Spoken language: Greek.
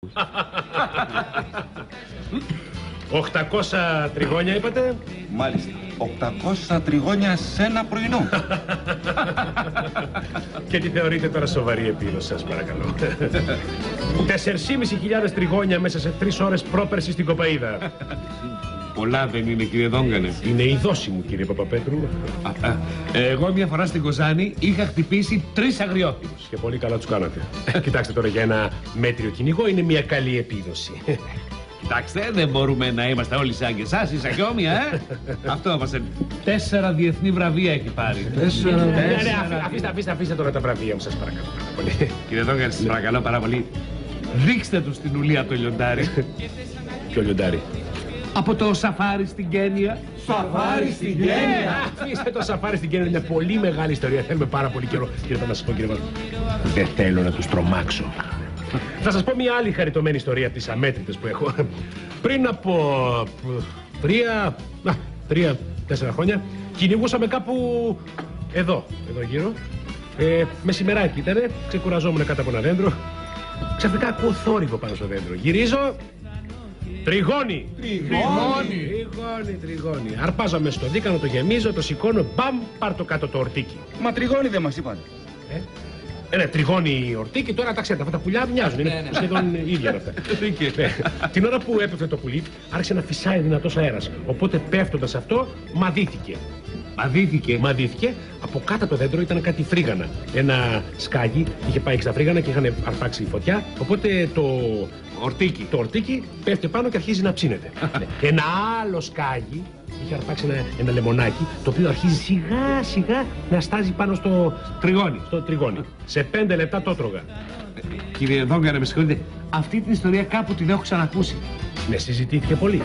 «800 τριγώνια» είπατε. Μάλιστα. 800 τριγώνια σε ένα πρωινό. Και τι θεωρείτε τώρα σοβαρή επίδοση, σας παρακαλώ? 4.500 τριγώνια μέσα σε 3 ώρες πρόπερση στην Κοπαΐδα. Πολλά δεν είναι, κύριε Δόγκανε? Είναι η δόση μου, κύριε Παπαπέτρου. Εγώ μια φορά στην Κοζάνη είχα χτυπήσει 3 αγριόχειρους. Και πολύ καλά τους κάνατε. Κοιτάξτε τώρα, για ένα μέτριο κυνηγό είναι μια καλή επίδοση. Κοιτάξτε, δεν μπορούμε να είμαστε όλοι σαν και εσάς, ίσα και όμοια, Αυτό μας 4 διεθνή βραβεία έχει πάρει. Αφήστε τώρα τα βραβεία μου, σας παρακαλώ πάρα πολύ. Κύριε Δόγκανε, σας παρακαλώ πάρα πολύ. Ρίξτε του στην ουλή από το λιοντάρι. Ποιο λιοντάρι? Από το σαφάρι στην Κένια. Σαφάρι στην Κένια! Αφήστε το σαφάρι στην Κένια, είναι μια πολύ μεγάλη ιστορία. Θέλουμε πάρα πολύ καιρό. Κύριε, θα σας πω, κύριε Βάζο, δεν θέλω να τους τρομάξω. Θα σας πω μια άλλη χαριτωμένη ιστορία από τις αμέτρητες που έχω. Πριν από 3-4 χρόνια κυνηγούσαμε κάπου εδώ γύρω. Μεσημεράκι ήτανε, ξεκουραζόμουν κάτω από ένα δέντρο. Ξαφνικά ακούω θόρυβο πάνω στο δέντρο. Γυρίζω. Τριγώνι! Τριγώνι. Αρπάζω μες στο δίκανο, το γεμίζω, το σηκώνω, μπαμ, πάρ' το κάτω το ορτίκι. Μα τριγώνι δεν μας είπατε. Ναι, τριγώνι ορτίκι, τώρα τα ξέρετε, αυτά τα πουλιά μοιάζουν, είναι σχεδόν ίδια αυτά. Την ώρα που έπεφτε το πουλί, άρχισε να φυσάει δυνατός αέρας. Οπότε πέφτοντας αυτό, μαδίθηκε. Μαδίθηκε. Από κάτω το δέντρο ήταν κάτι φρίγανα. Ένα σκάγι είχε πάει στα φρίγανα και είχαν αρπάξει φωτιά. Οπότε το ορτίκι πέφτει πάνω και αρχίζει να ψήνεται. Ένα άλλο σκάγι είχε αρπάξει ένα λεμονάκι, το οποίο αρχίζει σιγά σιγά να στάζει πάνω στο τριγώνι. Σε 5 λεπτά το έτρωγα. Κύριε Δόγκανε, με συγχωρείτε, αυτή την ιστορία κάπου την έχω ξανακούσει. Ναι, συζητήθηκε πολύ.